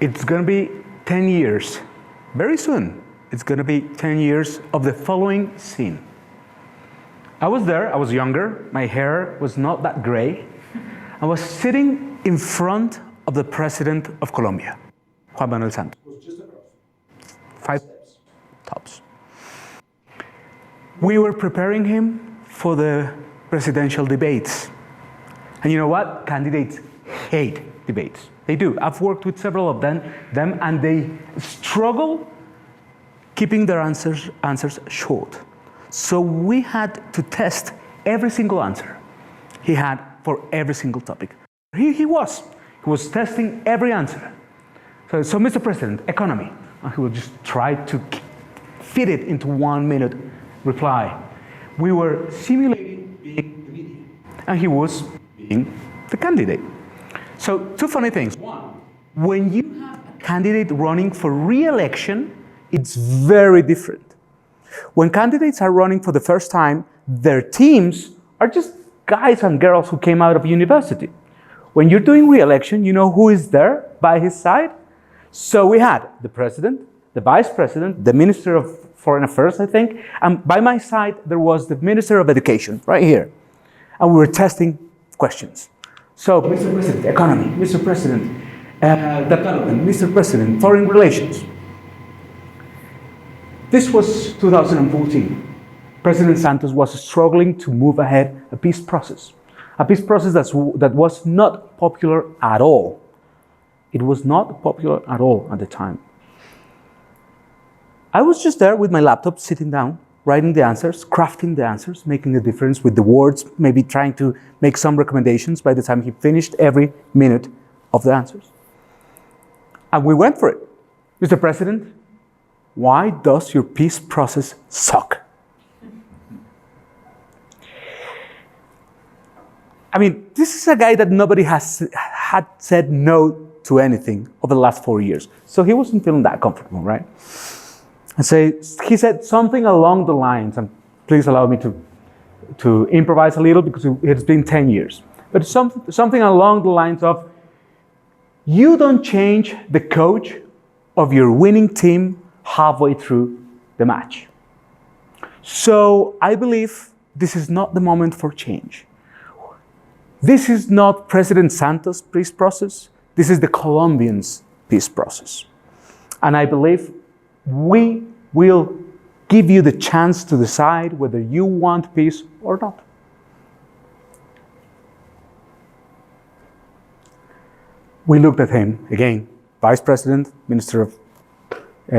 It's going to be 10 years. Very soon, it's going to be 10 years of the following scene. I was there, I was younger, my hair was not that gray. I was sitting in front of the president of Colombia, Juan Manuel Santos. It was just across. 5 steps, tops. We were preparing him for the presidential debates. And you know what? Candidates hate debates. They do. I've worked with several of them and they struggle keeping their answers short. So we had to test every single answer he had for every single topic. He was testing every answer. So Mr. President, economy. And he would just try to fit it into 1 minute reply. We were simulating being the media, and he was being the candidate. So 2 funny things. One, when you have a candidate running for re-election, it's very different. When candidates are running for the first time, their teams are just guys and girls who came out of university. When you're doing re-election, you know who is there by his side? So we had the president, the vice president, the minister of foreign affairs, I think, and by my side there was the minister of education, right here. And we were testing questions. So, Mr. President, economy, Mr. President, development, Mr. President, foreign relations. This was 2014. President Santos was struggling to move ahead a peace process that was not popular at all. It was not popular at all at the time. I was just there with my laptop, sitting down, writing the answers, crafting the answers, making a difference with the words, maybe trying to make some recommendations by the time he finished every minute of the answers. And we went for it. Mr. President, why does your peace process suck? I mean, this is a guy that nobody had said no to anything over the last 4 years. So he wasn't feeling that comfortable, right? And so he said something along the lines, and please allow me to improvise a little because it's been 10 years. But something along the lines of, you don't change the coach of your winning team halfway through the match. So I believe this is not the moment for change. This is not President Santos' peace process. This is the Colombians' peace process. And I believe we will give you the chance to decide whether you want peace or not. We looked at him again, Vice President, Minister of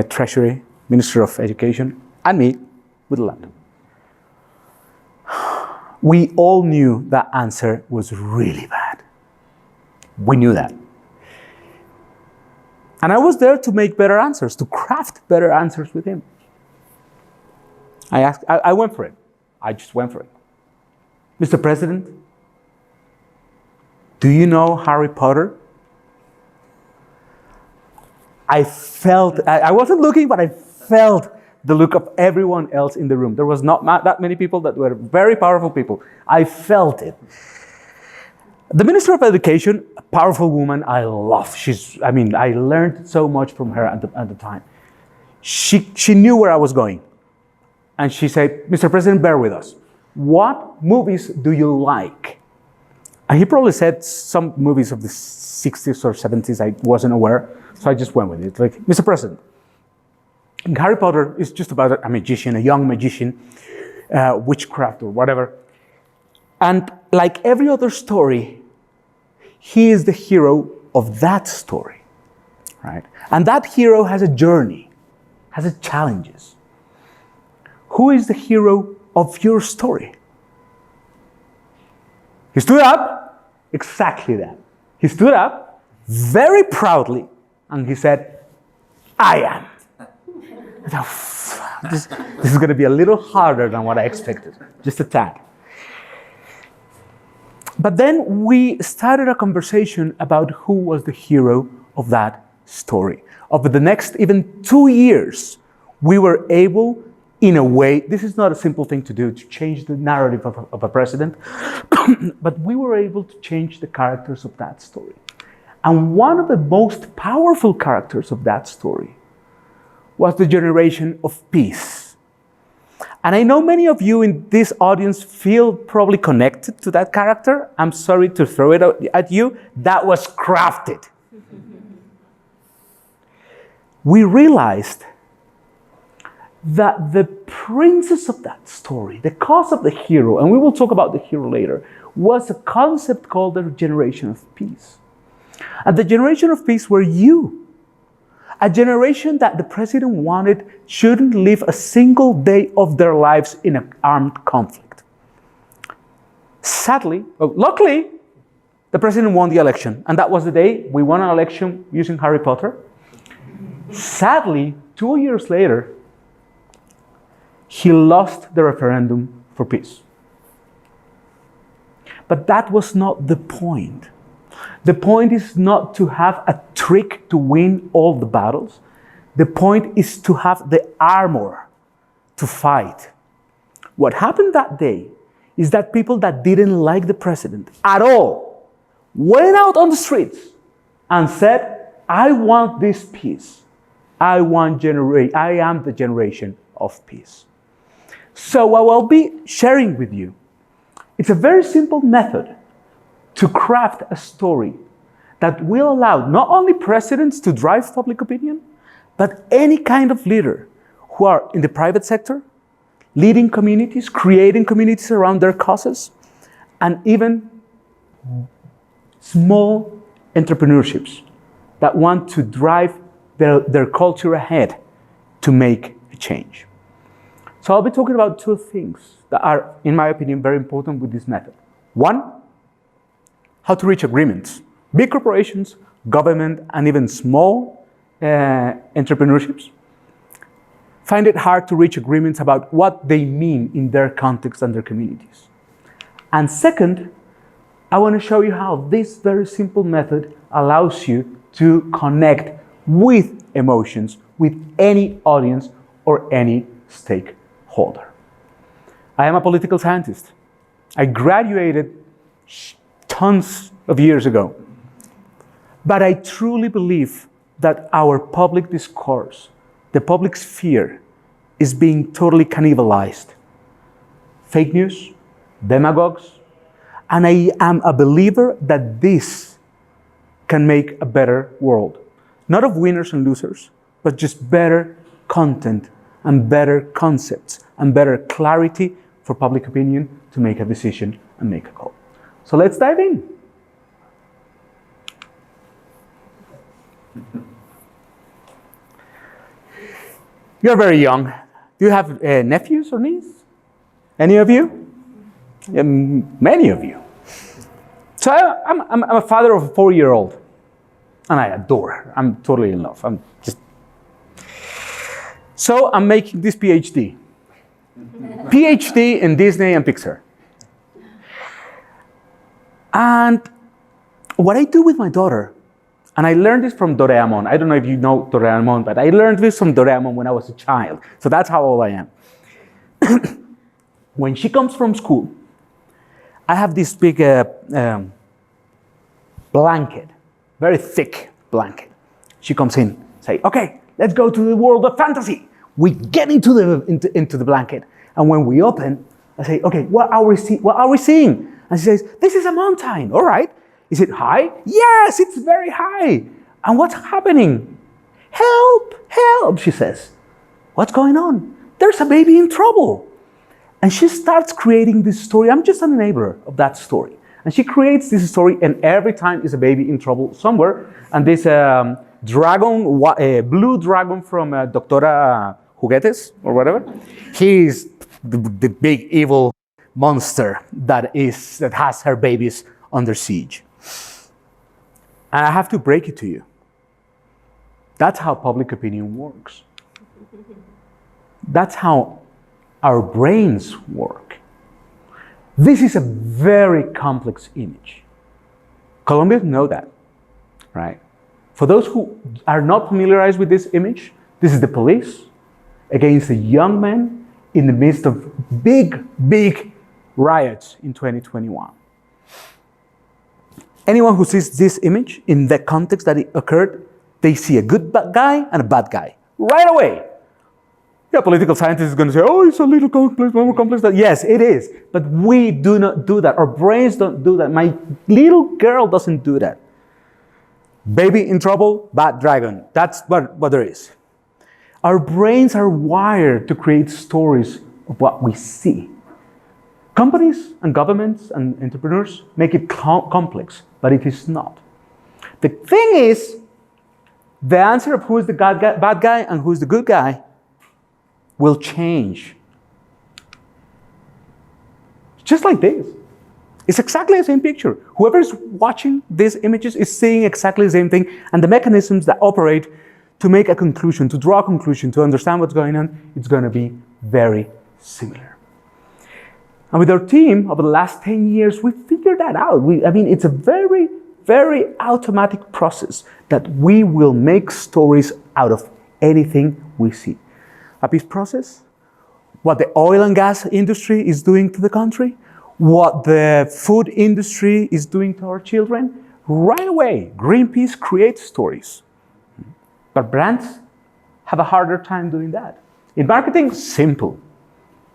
Treasury, Minister of Education, and me with a laptop. We all knew that answer was really bad. We knew that. And I was there to make better answers, to craft better answers with him. I went for it. I just went for it. Mr. President, do you know Harry Potter? I wasn't looking, but I felt the look of everyone else in the room. There was not that many people that were very powerful people. I felt it. The Minister of Education, a powerful woman I love. I learned so much from her at the time. She knew where I was going. And she said, Mr. President, bear with us. What movies do you like? And he probably said some movies of the 60s or 70s. I wasn't aware. So I just went with it. Like, Mr. President, Harry Potter is just about a magician, a young magician, witchcraft or whatever. And like every other story, he is the hero of that story, right? And that hero has a journey, has its challenges. Who is the hero of your story? He stood up, exactly that. He stood up very proudly and he said, I am. This is going to be a little harder than what I expected, just a tad. But then we started a conversation about who was the hero of that story. Over the next even 2 years, we were able, in a way, this is not a simple thing to do, to change the narrative of a president, but we were able to change the characters of that story. And one of the most powerful characters of that story was the generation of peace. And I know many of you in this audience feel probably connected to that character. I'm sorry to throw it at you. That was crafted. We realized that the princess of that story, the cause of the hero, and we will talk about the hero later, was a concept called the generation of peace. And the generation of peace were you. A generation that the president wanted shouldn't live a single day of their lives in an armed conflict. Sadly, luckily, the president won the election. And that was the day we won an election using Harry Potter. Sadly, 2 years later, he lost the referendum for peace. But that was not the point. The point is not to have a trick to win all the battles. The point is to have the armor to fight. What happened that day is that people that didn't like the president at all went out on the streets and said, I want this peace. I am the generation of peace. So what I'll be sharing with you, it's a very simple method to craft a story that will allow not only presidents to drive public opinion, but any kind of leader who are in the private sector, leading communities, creating communities around their causes, and even small entrepreneurships that want to drive their culture ahead to make a change. So I'll be talking about two things that are, in my opinion, very important with this method. One, how to reach agreements. Big corporations, government, and even small entrepreneurships find it hard to reach agreements about what they mean in their context and their communities. And second, I want to show you how this very simple method allows you to connect with emotions, with any audience or any stakeholder. I am a political scientist. I graduated tons of years ago. But I truly believe that our public discourse, the public sphere, is being totally cannibalized. Fake news, demagogues, and I am a believer that this can make a better world. Not of winners and losers, but just better content and better concepts and better clarity for public opinion to make a decision and make a call. So let's dive in. You're very young. Do you have nephews or nieces? Any of you? Many of you. So I'm a father of a 4-year-old, and I adore her. I'm totally in love. So I'm making this PhD. PhD in Disney and Pixar. And what I do with my daughter, and I learned this from Doraemon. I don't know if you know Doraemon, but I learned this from Doraemon when I was a child. So that's how old I am. When she comes from school, I have this big blanket, very thick blanket. She comes in, say, okay, let's go to the world of fantasy. We get into the blanket. And when we open, I say, okay, what are we seeing? And she says, this is a mountain. All right. Is it high? Yes, it's very high. And what's happening? Help, help, she says. What's going on? There's a baby in trouble. And she starts creating this story. I'm just a neighbor of that story. And she creates this story, and every time is a baby in trouble somewhere. And this dragon, blue dragon from Doctora Juguetes, or whatever, he's the big evil monster that has her babies under siege. And I have to break it to you. That's how public opinion works. That's how our brains work. This is a very complex image. Colombians know that, right? For those who are not familiarized with this image, this is the police against a young man in the midst of big, big riots in 2021. anyone who sees this image in the context that it occurred, they see a good guy and a bad guy right away. Yeah, political scientist is going to say, oh, it's a little complex, more complex. Yes, it is. But we do not do that. Our brains don't do that. My little girl doesn't do that. Baby in trouble, bad dragon. That's what there is. Our brains are wired to create stories of what we see. Companies and governments and entrepreneurs make it complex, but it is not. The thing is, the answer of who is the bad guy and who is the good guy will change. Just like this. It's exactly the same picture. Whoever's watching these images is seeing exactly the same thing, and the mechanisms that operate to make a conclusion, to draw a conclusion, to understand what's going on, it's going to be very similar. And with our team, over the last 10 years, we figured that out. It's a very, very automatic process that we will make stories out of anything we see. A peace process, what the oil and gas industry is doing to the country, what the food industry is doing to our children. Right away, Greenpeace creates stories. But brands have a harder time doing that. In marketing, simple.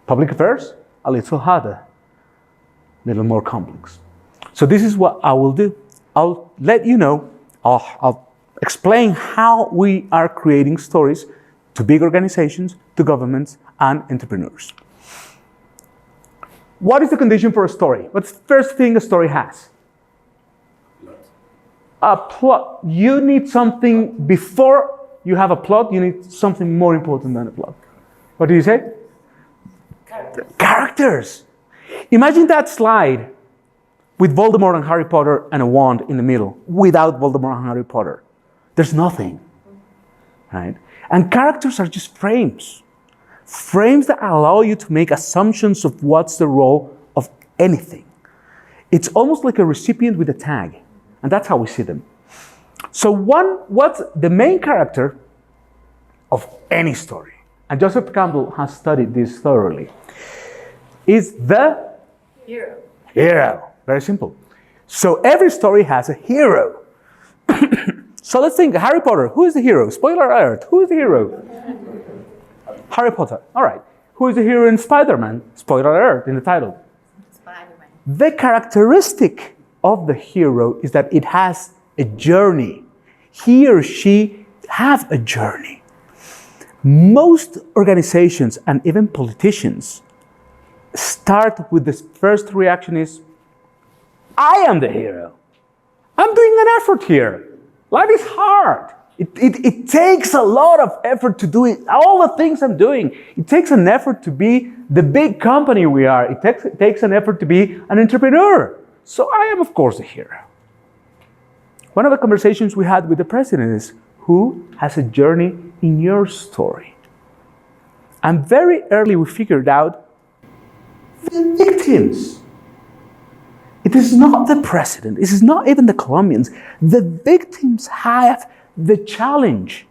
Public affairs, a little harder, a little more complex. So this is what I will do. I'll let you know, I'll explain how we are creating stories to big organizations, to governments, and entrepreneurs. What is the condition for a story? What's the first thing a story has? A plot. You need something before you have a plot, you need something more important than a plot. What do you say? Characters. Imagine that slide with Voldemort and Harry Potter and a wand in the middle. Without Voldemort and Harry Potter, there's nothing, right? And characters are just frames. Frames that allow you to make assumptions of what's the role of anything. It's almost like a recipient with a tag, and that's how we see them. So what's the main character of any story? And Joseph Campbell has studied this thoroughly. Is the hero. Hero. Very simple. So every story has a hero. So let's think, Harry Potter, who is the hero? Spoiler alert, who is the hero? Harry Potter, all right. Who is the hero in Spider-Man? Spoiler alert in the title. Spider-Man. The characteristic of the hero is that it has a journey. He or she have a journey. Most organizations and even politicians start with the first reaction is, I am the hero. I'm doing an effort here. Life is hard. It takes a lot of effort to do it. All the things I'm doing. It takes an effort to be the big company we are. It takes an effort to be an entrepreneur. So I am, of course, the hero. One of the conversations we had with the president is, who has a journey in your story? And very early we figured out the victims. It is not the president. It is not even the Colombians. The victims have the challenge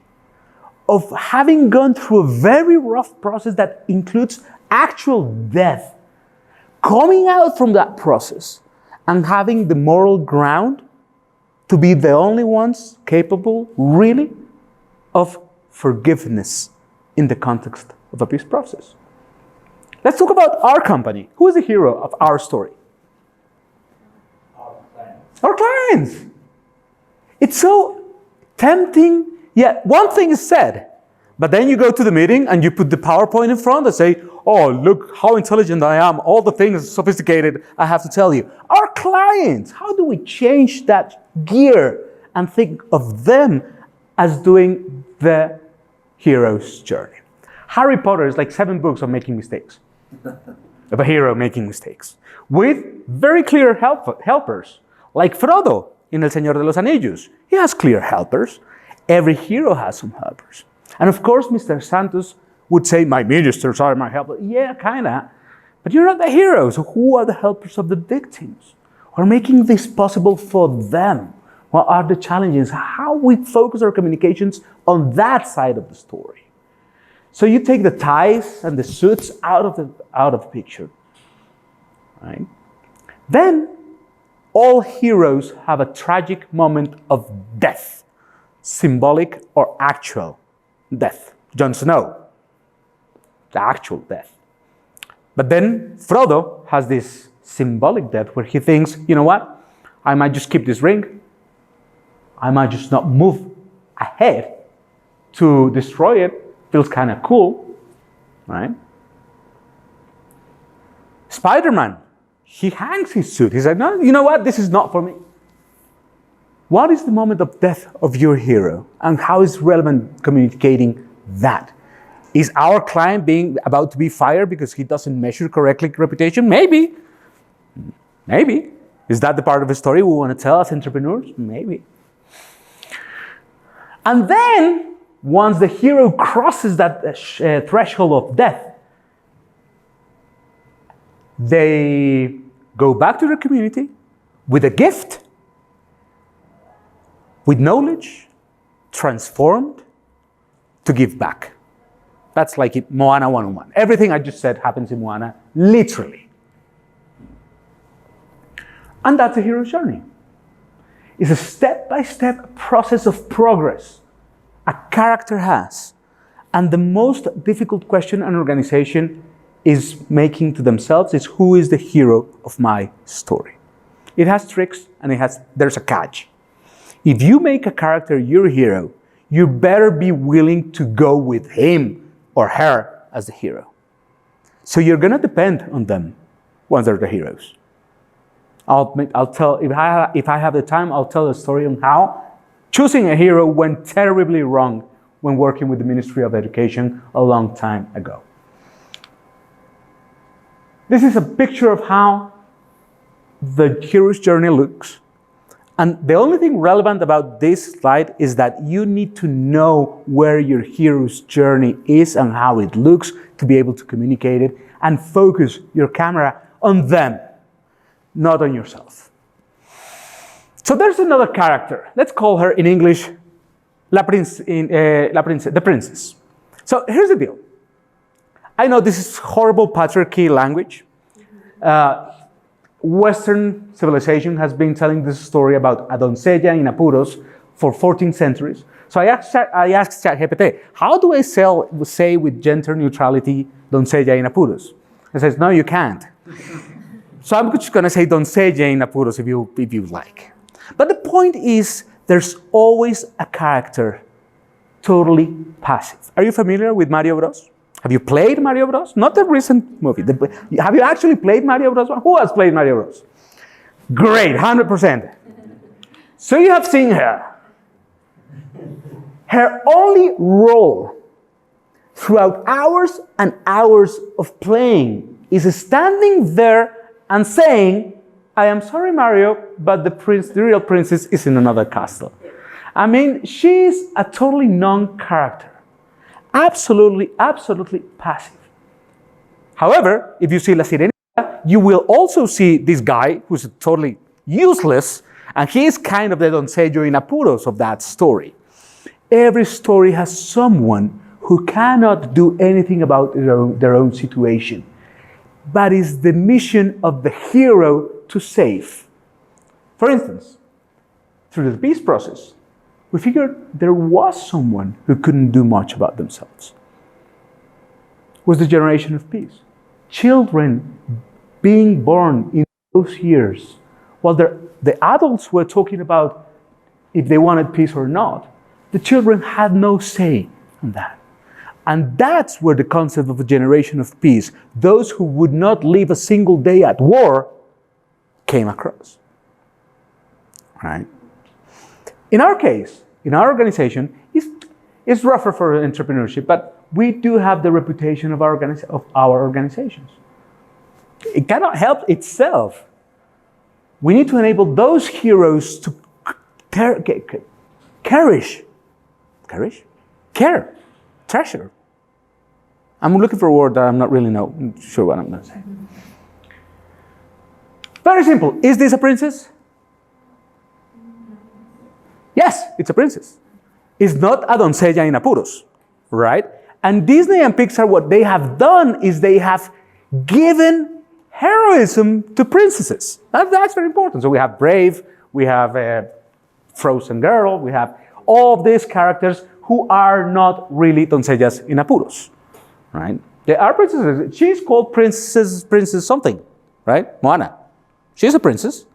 of having gone through a very rough process that includes actual death, coming out from that process and having the moral ground to be the only ones capable, really, of forgiveness in the context of a peace process. Let's talk about our company. Who is the hero of our story? Our clients. It's so tempting. Yeah, one thing is said, but then you go to the meeting and you put the PowerPoint in front and say, oh, look how intelligent I am, all the things sophisticated I have to tell you. Our clients, how do we change that gear and think of them as doing the hero's journey? Harry Potter is like 7 books of making mistakes, of a hero making mistakes, with very clear helpers, like Frodo in El Señor de los Anillos. He has clear helpers. Every hero has some helpers. And of course, Mr. Santos would say, my ministers are my helpers. Yeah, kinda. But you're not the hero. So who are the helpers of the victims? Who are making this possible for them? What are the challenges? How we focus our communications on that side of the story. So you take the ties and the suits out of the picture, right? Then all heroes have a tragic moment of death, symbolic or actual death. Jon Snow, the actual death. But then Frodo has this symbolic death where he thinks, you know what? I might just keep this ring. I might just not move ahead to destroy it. Feels kind of cool, right? Spider-Man, he hangs his suit. He's like, no, you know what? This is not for me. What is the moment of death of your hero? And how is relevant communicating that? Is our client being about to be fired because he doesn't measure correctly reputation? Maybe. Maybe. Is that the part of the story we want to tell as entrepreneurs? Maybe. And then, once the hero crosses that threshold of death, they go back to their community with a gift, with knowledge, transformed to give back. That's like Moana 101. Everything I just said happens in Moana, literally. And that's a hero's journey. It's a step-by-step process of progress a character has. And the most difficult question an organization is making to themselves is, who is the hero of my story? It has tricks and there's a catch. If you make a character your hero, you better be willing to go with him or her as the hero. So you're gonna depend on them once they're the heroes. I'll tell, if I have the time, I'll tell a story on how choosing a hero went terribly wrong when working with the Ministry of Education a long time ago. This is a picture of how the hero's journey looks. And the only thing relevant about this slide is that you need to know where your hero's journey is and how it looks to be able to communicate it and focus your camera on them, not on yourself. So there's another character. Let's call her in English the princess. So here's the deal. I know this is horrible patriarchy language. Western civilization has been telling this story about a doncella in apuros for 14 centuries. So I asked ChatGPT, how do I say with gender neutrality doncella in apuros? It says, no, you can't. So I'm just going to say doncella in apuros if you like. But the point is, there's always a character totally passive. Are you familiar with Mario Bros? Have you played Mario Bros? Not the recent movie. Have you actually played Mario Bros? Who has played Mario Bros? Great, 100%. So you have seen her. Her only role throughout hours and hours of playing is standing there and saying, I am sorry, Mario, but the real princess is in another castle. I mean, she's a totally non-character. Absolutely passive. However, if you see La Sirenita, you will also see this guy who's totally useless, and he is kind of the doncello in apuros of that story. Every story has someone who cannot do anything about their own situation, but it's the mission of the hero to save. For instance, through the peace process, we figured there was someone who couldn't do much about themselves. It was the generation of peace. Children being born in those years, while the adults were talking about if they wanted peace or not, the children had no say in that. And that's where the concept of a generation of peace, those who would not live a single day at war, came across. Right? In our case, in our organization, it's rougher for entrepreneurship, but we do have the reputation of our organizations. It cannot help itself. We need to enable those heroes to treasure. I'm looking for a word that I'm not really sure what I'm going to say. Very simple. Is this a princess? Yes, it's a princess. It's not a doncella in apuros, right? And Disney and Pixar, what they have done is they have given heroism to princesses. That's very important. So we have Brave, we have Frozen Girl, we have all of these characters who are not really doncellas in apuros, right? They are princesses. She's called Princess something, right? Moana. She's a princess,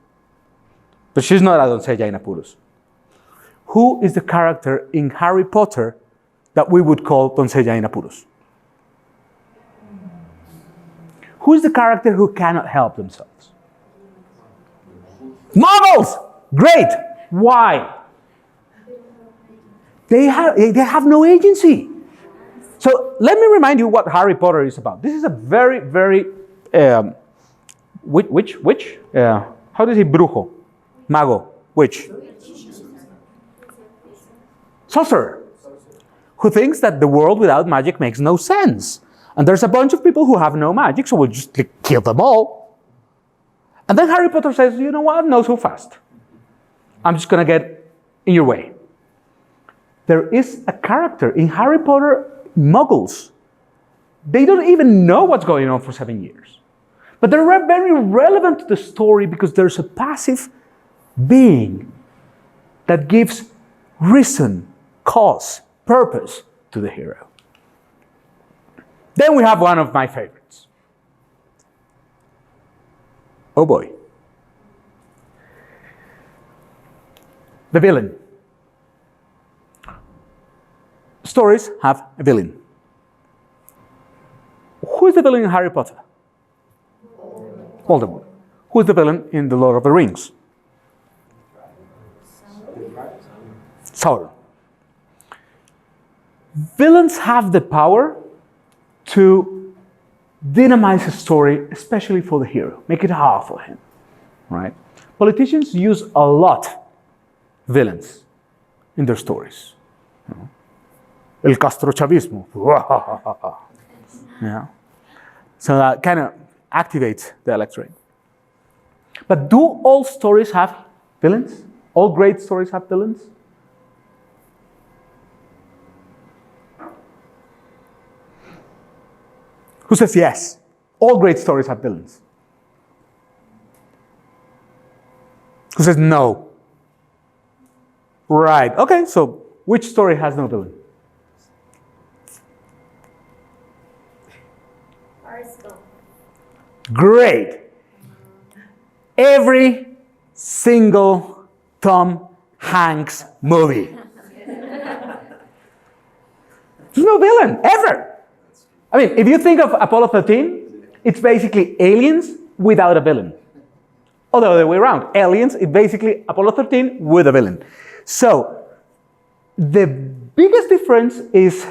but she's not a doncella in apuros. Who is the character in Harry Potter that we would call doncella in apuros? Who is the character who cannot help themselves? Muggles! Great! Why? They have no agency. So let me remind you what Harry Potter is about. This is a very, very, witch? How do you say brujo? Mago? Witch? Sorcerer. Who thinks that the world without magic makes no sense. And there's a bunch of people who have no magic, so we'll just kill them all. And then Harry Potter says, you know what, not so fast. I'm just gonna get in your way. There is a character in Harry Potter, Muggles. They don't even know what's going on for 7 years. But they're very relevant to the story because there's a passive being that gives reason, cause, purpose to the hero. Then we have one of my favorites. Oh boy. The villain. Stories have a villain. Who is the villain in Harry Potter? Voldemort. Who is the villain in The Lord of the Rings? Sauron. Villains have the power to dynamize a story, especially for the hero, make it hard for him, right? Politicians use a lot villains in their stories. You know? El Castrochavismo. Yeah. So that kind of activates the electorate. But do all stories have villains? All great stories have villains? Who says yes? All great stories have villains. Who says no? Right. Okay, so which story has no villain? Great. Every single Tom Hanks movie. There's no villain, ever. I mean, if you think of Apollo 13, it's basically aliens without a villain. Or the other way around. Aliens is basically Apollo 13 with a villain. So, the biggest difference is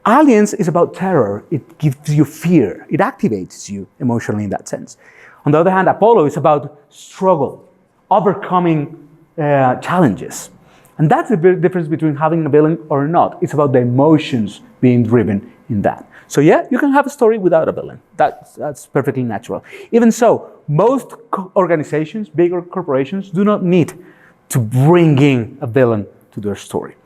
Aliens is about terror. It gives you fear. It activates you emotionally in that sense. On the other hand, Apollo is about struggle, overcoming challenges. And that's the big difference between having a villain or not. It's about the emotions being driven in that. So yeah, you can have a story without a villain. That's perfectly natural. Even so, most organizations, bigger corporations, do not need to bring in a villain to their story.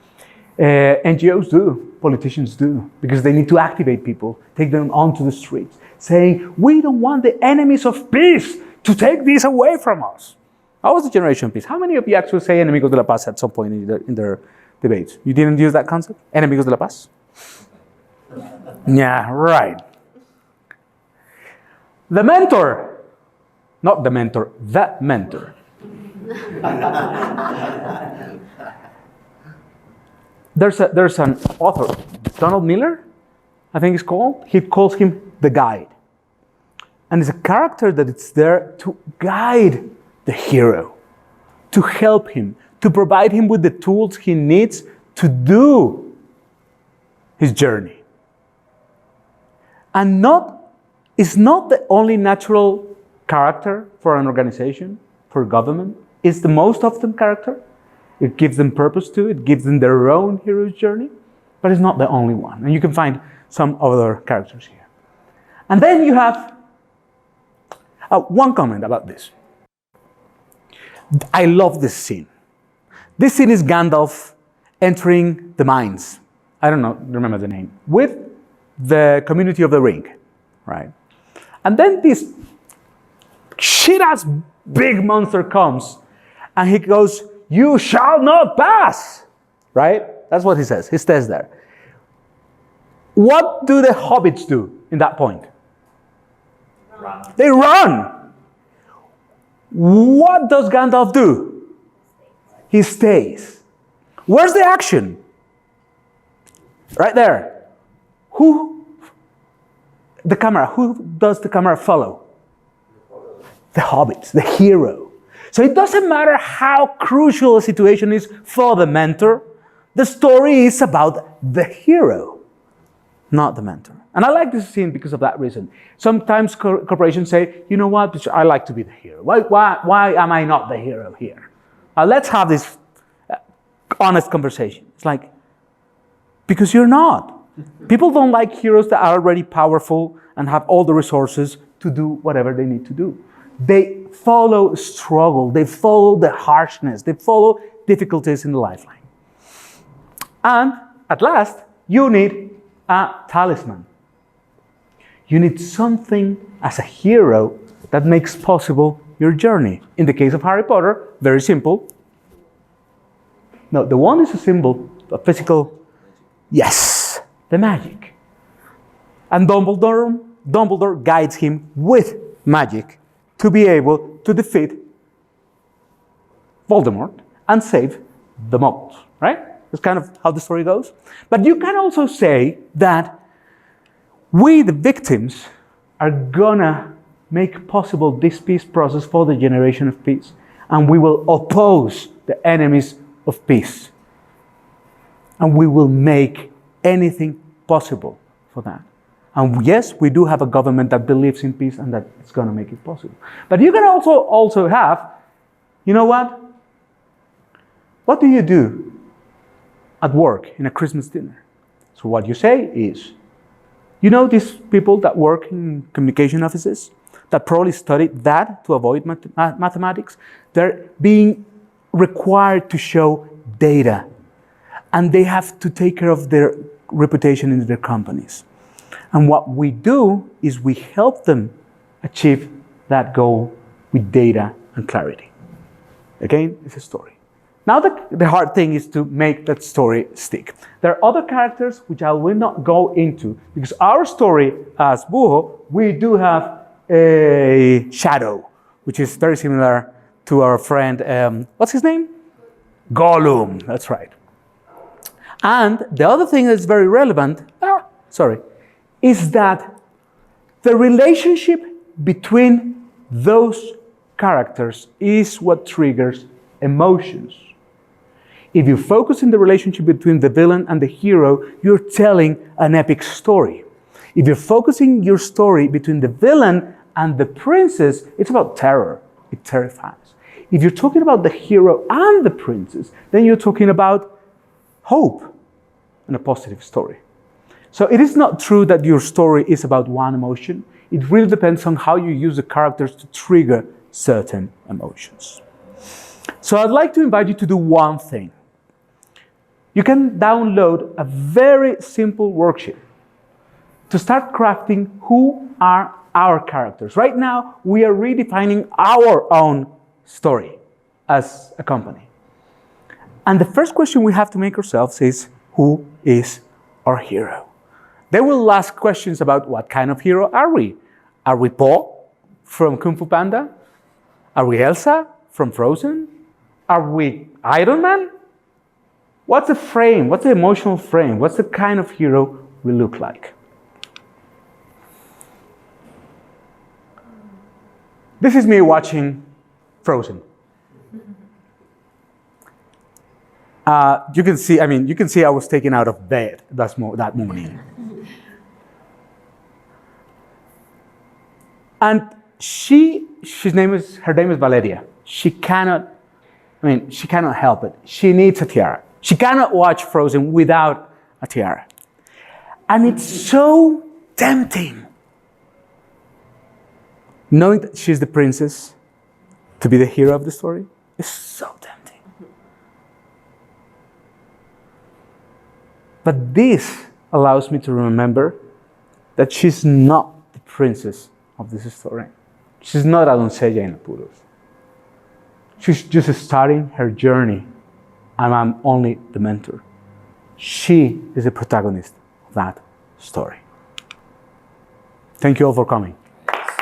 NGOs do, politicians do, because they need to activate people, take them onto the streets, saying, we don't want the enemies of peace to take this away from us. How was the Generation of Peace? How many of you actually say Enemigos de la Paz at some point in their debates? You didn't use that concept? Enemigos de la Paz? Yeah, right. The mentor, not the mentor, the mentor. There's an author, Donald Miller, I think it's called. He calls him the guide. And it's a character that is there to guide the hero, to help him, to provide him with the tools he needs to do his journey. And it's not the only natural character for an organization, for government. It's the most often character. It gives them purpose to it, gives them their own hero's journey, but it's not the only one. And you can find some other characters here. And then you have one comment about this. I love this scene. This scene is Gandalf entering the mines. I don't know, remember the name. With the community of the ring, right? And then this shit-ass big monster comes, and he goes, "You shall not pass." Right? That's what he says. He stays there. What do the hobbits do in that point? Run. They run. What does Gandalf do? He stays. Where's the action? Right there. Who? The camera. Who does the camera follow? The hobbits, the hero. So it doesn't matter how crucial a situation is for the mentor, the story is about the hero, not the mentor. And I like this scene because of that reason. Sometimes corporations say, you know what, I like to be the hero. Why am I not the hero here? Let's have this honest conversation. It's like, because you're not. People don't like heroes that are already powerful and have all the resources to do whatever they need to do. They follow struggle, they follow the harshness, they follow difficulties in the lifeline. And at last, you need a talisman. You need something as a hero that makes possible your journey. In the case of Harry Potter, very simple. No, the one is a symbol, a physical, yes, the magic. And Dumbledore guides him with magic to be able to defeat Voldemort and save the Muggles, right? That's kind of how the story goes. But you can also say that we, the victims, are gonna make possible this peace process for the generation of peace. And we will oppose the enemies of peace. And we will make anything possible for that. And yes, we do have a government that believes in peace and that it's gonna make it possible. But you can also have, you know what? What do you do at work in a Christmas dinner? So what you say is, you know these people that work in communication offices that probably studied that to avoid mathematics? They're being required to show data, and they have to take care of their reputation in their companies. And what we do is we help them achieve that goal with data and clarity. Again, it's a story. Now the hard thing is to make that story stick. There are other characters which I will not go into, because our story as Buho, we do have a shadow, which is very similar to our friend, what's his name? Gollum, that's right. And the other thing that's very relevant, is that the relationship between those characters is what triggers emotions. If you focus on the relationship between the villain and the hero, you're telling an epic story. If you're focusing your story between the villain and the princess, it's about terror. It terrifies. If you're talking about the hero and the princess, then you're talking about hope and a positive story. So it is not true that your story is about one emotion. It really depends on how you use the characters to trigger certain emotions. So I'd like to invite you to do one thing. You can download a very simple worksheet to start crafting who are our characters. Right now, we are redefining our own story as a company. And the first question we have to make ourselves is, who is our hero? They will ask questions about what kind of hero are we? Are we Po from Kung Fu Panda? Are we Elsa from Frozen? Are we Iron Man? What's the frame? What's the emotional frame? What's the kind of hero we look like? This is me watching Frozen. You can see I was taken out of bed that morning. And her name is Valeria. She cannot help it. She needs a tiara. She cannot watch Frozen without a tiara. And it's so tempting, knowing that she's the princess, to be the hero of the story. Is so tempting. But this allows me to remember that she's not the princess of this story. She's not a doncella in apuros. She's just starting her journey, and I'm only the mentor. She is the protagonist of that story. Thank you all for coming.